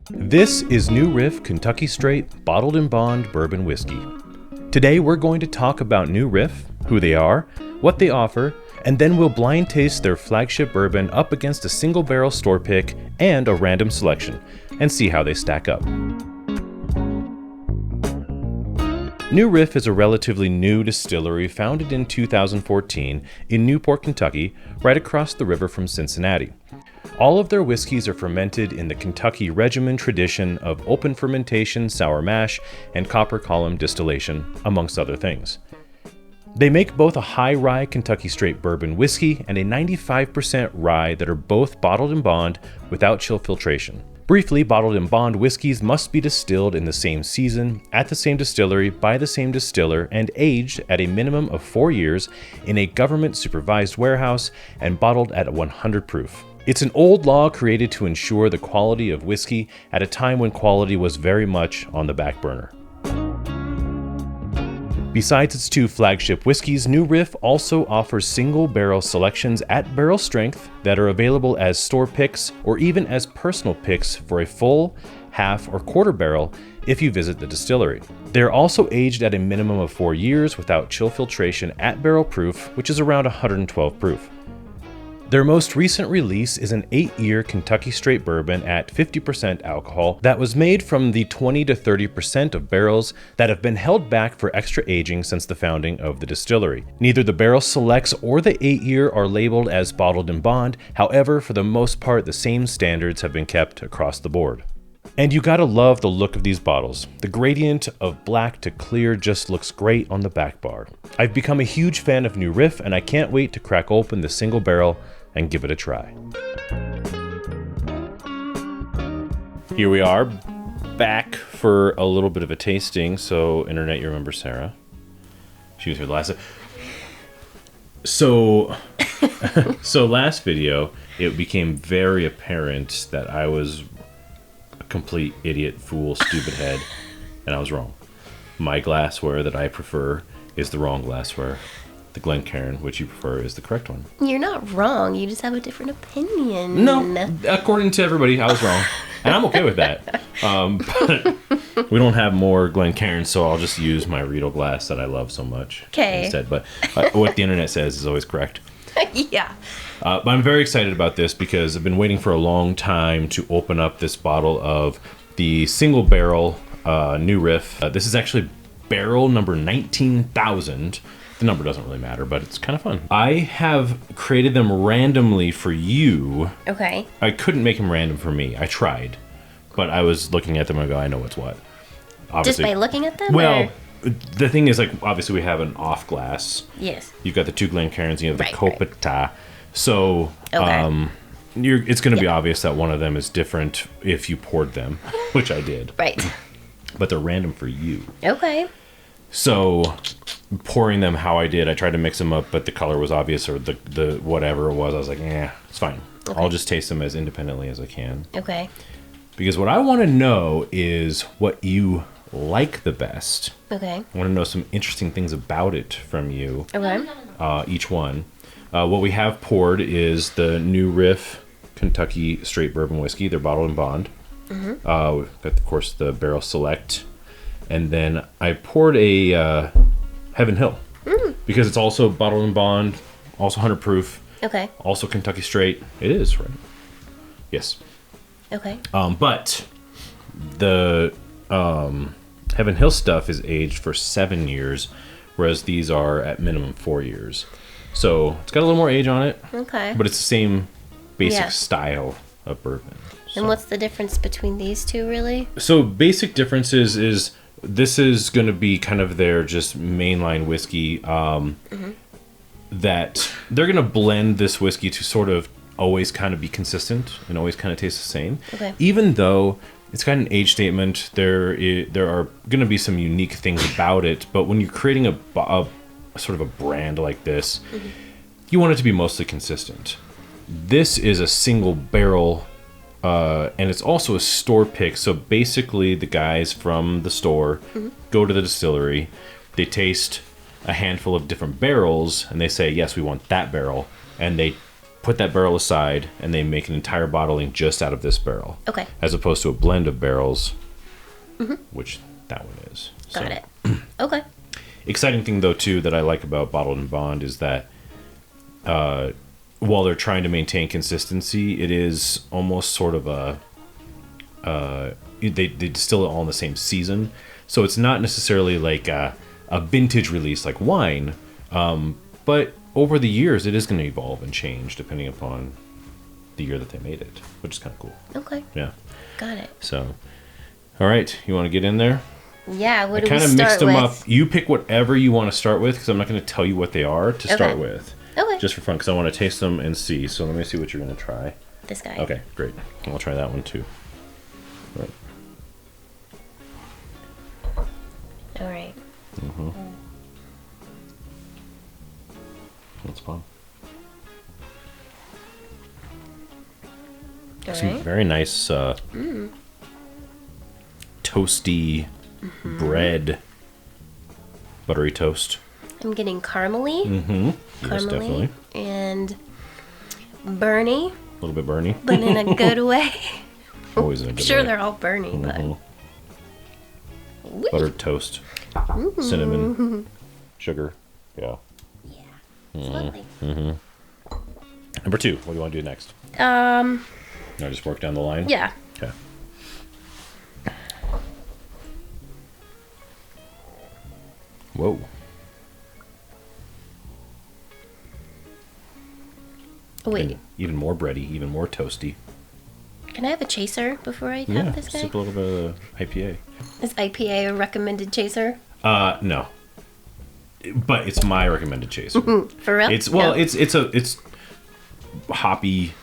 This is New Riff Kentucky Straight Bottled in Bond Bourbon Whiskey. Today we're going to talk about New Riff, who they are, what they offer, and then we'll blind taste their flagship bourbon up against a single barrel store pick and a random selection, and see how they stack up. New Riff is a relatively new distillery founded in 2014 in Newport, Kentucky, right across the river from Cincinnati. All of their whiskeys are fermented in the Kentucky regimen tradition of open fermentation, sour mash, and copper column distillation, amongst other things. They make both a high rye Kentucky Straight bourbon whiskey and a 95% rye that are both bottled in bond without chill filtration. Briefly, bottled in bond whiskeys must be distilled in the same season, at the same distillery, by the same distiller, and aged at a minimum of 4 years in a government-supervised warehouse and bottled at 100 proof. It's an old law created to ensure the quality of whiskey at a time when quality was very much on the back burner. Besides its two flagship whiskeys, New Riff also offers single barrel selections at barrel strength that are available as store picks or even as personal picks for a full, half, or quarter barrel if you visit the distillery. They're also aged at a minimum of 4 years without chill filtration at barrel proof, which is around 112 proof. Their most recent release is an 8-year Kentucky Straight bourbon at 50% alcohol that was made from the 20 to 30% of barrels that have been held back for extra aging since the founding of the distillery. Neither the barrel selects or the 8-year are labeled as bottled in bond. However, for the most part, the same standards have been kept across the board. And you gotta love the look of these bottles. The gradient of black to clear just looks great on the back bar. I've become a huge fan of New Riff, and I can't wait to crack open the single barrel and give it a try. Here we are, back for a little bit of a tasting. So, Internet, you remember Sarah? She was here last. So last video, it became very apparent that I was a complete idiot, fool, stupid head, and I was wrong. My glassware that I prefer is the wrong glassware. The Glencairn, which you prefer, is the correct one. You're not wrong. You just have a different opinion. No, according to everybody, I was wrong. And I'm okay with that. But we don't have more Glencairn, so I'll just use my Riedel glass that I love so much instead. But what the internet says is always correct. Yeah. But I'm very excited about this because I've been waiting for a long time to open up this bottle of the single barrel New Riff. This is actually barrel number 19,000. The number doesn't really matter, but it's kind of fun. I have created them randomly for you. Okay. I couldn't make them random for me. I tried, but I was looking at them and I go, I know what's what. Obviously, just by looking at them? Well, or? The thing is, like, obviously we have an off glass. Yes. You've got the two Glencairns and you have the Copita. Right. So, okay. It's going to be obvious that one of them is different if you poured them, which I did. Right. But they're random for you. Okay. So, pouring them how I did, I tried to mix them up, but the color was obvious, or the whatever it was. I was like, it's fine. Okay. I'll just taste them as independently as I can. Okay. Because what I want to know is what you like the best. Okay. I want to know some interesting things about it from you. Okay. Each one. What we have poured is the New Riff Kentucky Straight Bourbon Whiskey. They're bottled in bond. Mm-hmm. We've got, of course, the Barrel Select. And then I poured a Heaven Hill because it's also bottled in bond, also 100 proof. Okay. Also Kentucky Straight. It is, right? Yes. Okay. But the Heaven Hill stuff is aged for 7 years, whereas these are at minimum 4 years. So it's got a little more age on it. Okay. But it's the same basic style of bourbon. So. And what's the difference between these two, really? So basic differences is this is going to be kind of their just mainline whiskey that they're going to blend this whiskey to sort of always kind of be consistent and always kind of taste the same. Okay. Even though it's got an age statement, there are going to be some unique things about it. But when you're creating a sort of a brand like this, you want it to be mostly consistent. This is a single barrel. And it's also a store pick. So basically the guys from the store go to the distillery, they taste a handful of different barrels, and they say, yes, we want that barrel. And they put that barrel aside, and they make an entire bottling just out of this barrel. Okay. As opposed to a blend of barrels, which that one is. Got it. Okay. Exciting thing, though, too, that I like about Bottled and Bond is that while they're trying to maintain consistency, it is almost sort of they distill it all in the same season. So it's not necessarily like a vintage release like wine, but over the years, it is going to evolve and change depending upon the year that they made it, which is kind of cool. Okay. Yeah. Got it. So, all right, you want to get in there? Yeah, what do we kind of start mixed them with? up. You pick whatever you want to start with because I'm not going to tell you what they are to start with. Okay. Just for fun because I want to taste them and see. So let me see what you're going to try. This guy. Okay, great. I'll try that one too. All right. That's fun. All Some right. very nice toasty bread, buttery toast. I'm getting caramely. Yes, definitely. And burny, A little bit burny. but in a good way. Always in a good Sure, way. they're all burny, but. Buttered toast, cinnamon, sugar. Yeah. Yeah. It's lovely. Number 2. What do you want to do next? Um. I just work down the line. Yeah. Okay. Whoa. Oh, wait. Even more bready, even more toasty. Can I have a chaser before I Yeah, have this guy? sip a little bit of IPA. Is IPA a recommended chaser? No. But it's my recommended chaser. For real? It's it's hoppy,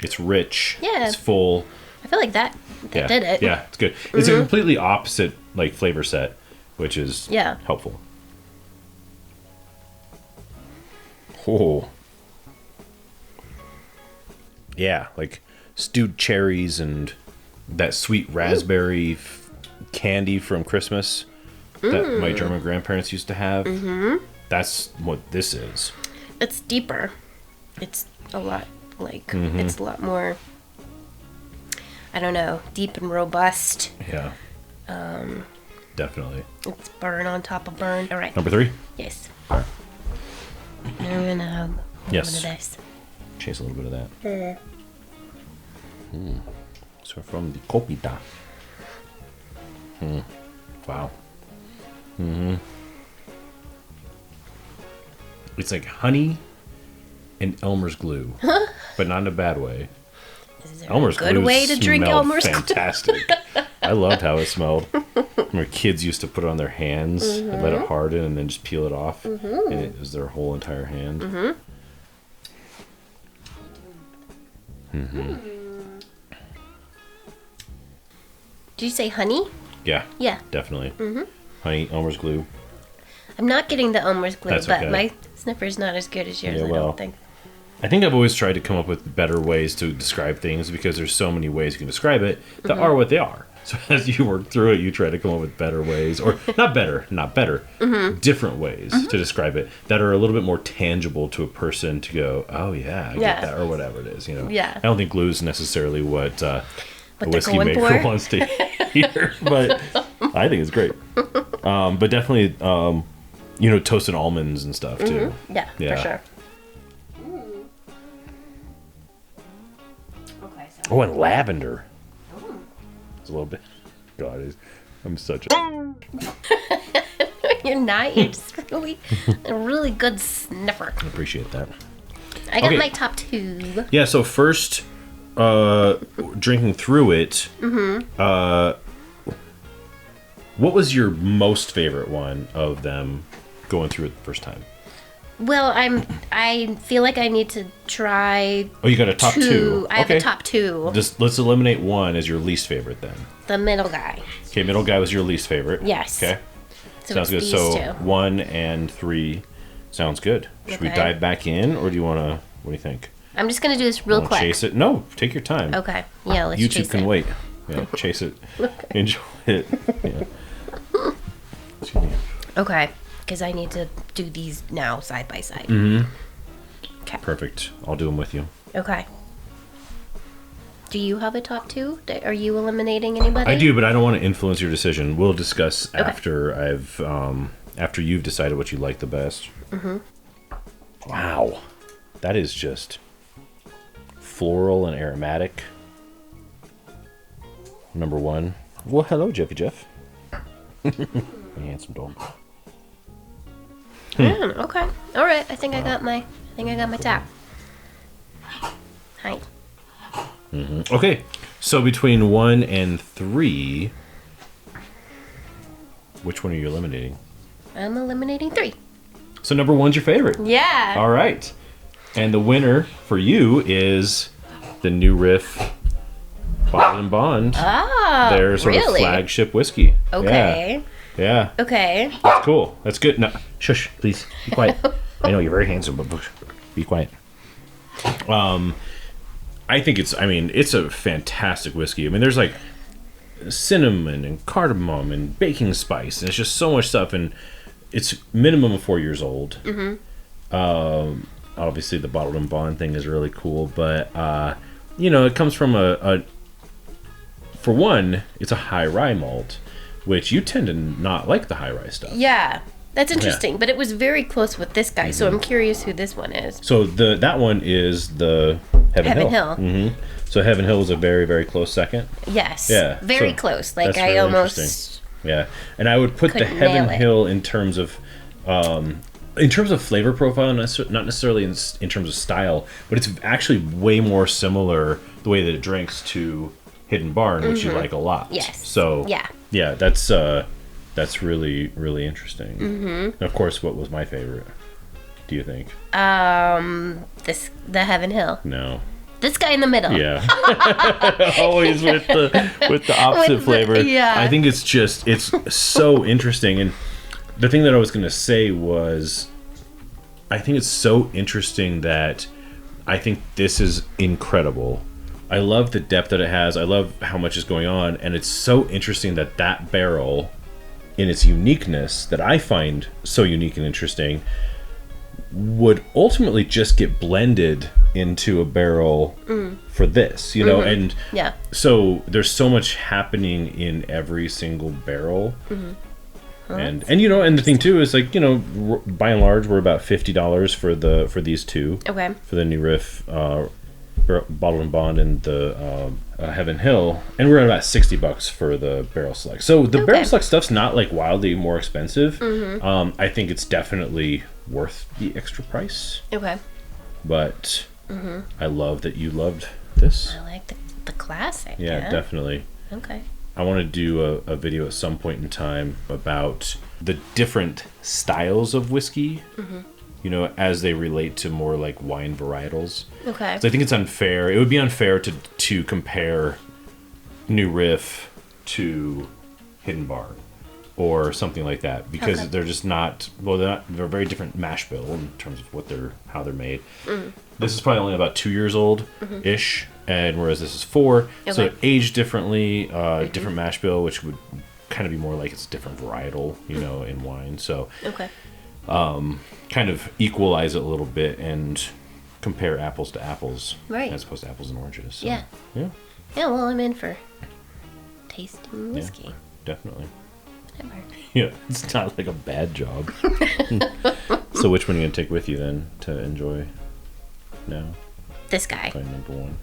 it's rich, Yeah. it's full. I feel like that Yeah. did it. Yeah, it's good. It's a completely opposite like flavor set, which is Yeah. helpful. Oh. Yeah, like stewed cherries and that sweet raspberry candy from Christmas that my German grandparents used to have. That's what this is. It's deeper. It's a lot like it's a lot more. I don't know, deep and robust. Yeah. Definitely. It's burn on top of burn. All right. Number 3? Yes. All right. I'm gonna have Yes. one of this. Chase a little bit of that. So from the Kopita. Wow. It's like honey and Elmer's glue, but not in a bad way. Is there Elmer's a good glue way to drink smelled Elmer's glue? fantastic. I loved how it smelled. Remember kids used to put it on their hands and let it harden and then just peel it off, and it was their whole entire hand. Did you say honey? Yeah, Yeah. definitely. Honey, Elmer's glue. I'm not getting the Elmer's glue, That's but okay. my sniffer's not as good as yours, Yeah, I well. don't think. I think I've always tried to come up with better ways to describe things because there's so many ways you can describe it that are what they are. So as you work through it, you try to come up with better ways, or not better, different ways to describe it that are a little bit more tangible to a person to go, oh yeah, I get that, or whatever it is, you know. Yeah. I don't think glue is necessarily what a they're whiskey going maker for. wants to hear, but I think it's great. But definitely, toasted almonds and stuff too. Yeah, Yeah. for sure. Oh, and lavender. It's a little bit. God, I'm such a. You're not. You're just really a really good sniffer. I appreciate that. I got Okay. my top 2. Yeah. So first, drinking through it. What was your most favorite one of them going through it the first time? Well, I feel like I need to try Oh, you got a top 2. I have a top 2. Just let's eliminate one as your least favorite then. The middle guy. Okay, middle guy was your least favorite. Yes. Okay. So Sounds good. it's So these 2. 1 and 3 sounds good. Should we Okay. dive back in, or do you want to? What do you think? I'm just gonna do this real Wanna quick. Chase it? No, take your time. Okay. Yeah, let's YouTube chase can it. wait. Yeah, chase it. Enjoy it. Yeah. Excuse me. Okay, because I need to do these now side by side. Okay. Perfect. I'll do them with you. Okay. Do you have a top 2? Are you eliminating anybody? I do, but I don't want to influence your decision. We'll discuss after after you've decided what you like the best. Mm-hmm. Wow. That is just floral and aromatic. Number 1. Well, hello, Jeffy Jeff. Handsome dog. Okay. All right. I think I got my tap. Hi. Mm-hmm. Okay. So between 1 and 3, which one are you eliminating? I'm eliminating 3. So number 1's your favorite. Yeah. All right. And the winner for you is the new Riff Bourbon Bond. Ah, their sort really? of flagship whiskey. Okay. Yeah. Okay. That's cool. That's good. No, shush, please. Be quiet. I know you're very handsome, but be quiet. I think it's a fantastic whiskey. I mean, there's like cinnamon and cardamom and baking spice, and it's just so much stuff, and it's minimum of 4 years old. Mm-hmm. Obviously, the bottled and bond thing is really cool, but it comes from for one, it's a high rye malt, which you tend to not like the high rye stuff. Yeah, that's interesting. Yeah. But it was very close with this guy, so I'm curious who this one is. So that one is the Heaven Hill. Mm-hmm. So Heaven Hill is a very, very close second. Yes. Yeah. Very close. Like I almost. Yeah, and I would put the Heaven Hill in terms of flavor profile, not necessarily in terms of style, but it's actually way more similar the way that it drinks to Hidden Barn, which you like a lot. Yes. So yeah, that's really, really interesting. Mm-hmm. And of course, what was my favorite? Do you think? The Heaven Hill. No. This guy in the middle. Yeah. Always with the opposite flavor. Yeah. I think it's so interesting. And the thing that I was going to say was, I think it's so interesting that I think this is incredible. I love the depth that it has. I love how much is going on. And it's so interesting that barrel, in its uniqueness, that I find so unique and interesting, would ultimately just get blended into a barrel for this, and so there's so much happening in every single barrel. And the thing too is, like, by and large, we're about $50 for these two. Okay. For the new Riff Bottled and Bond and the Heaven Hill, and we're at about $60 for the Barrel Select. So the Barrel Select stuff's not like wildly more expensive. I think it's definitely worth the extra price. Okay. But I love that you loved this. I like the classic. Yeah, definitely. Okay. I want to do a video at some point in time about the different styles of whiskey, as they relate to more like wine varietals. Okay. So I think it's unfair. It would be unfair to compare New Riff to Hidden Barn or something like that, because they're just not. Well, they're a very different mash bill in terms of how they're made. This is probably only about 2 years old ish, and whereas this is 4, so it aged differently, different mash bill, which would kind of be more like it's a different varietal, in wine. So kind of equalize it a little bit and compare apples to apples, right, as opposed to apples and oranges. So, yeah. Well, I'm in for tasting whiskey. Yeah, definitely. Whatever. Yeah, it's not like a bad job. So which one are you gonna take with you then to enjoy now? This guy. By number 1.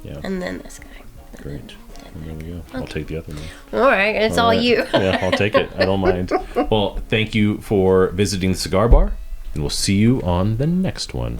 Yeah. And then this guy. Great. And there we go. Okay. I'll take the other one. All right, it's all you. Yeah, I'll take it. I don't mind. Well, thank you for visiting the cigar bar, and we'll see you on the next one.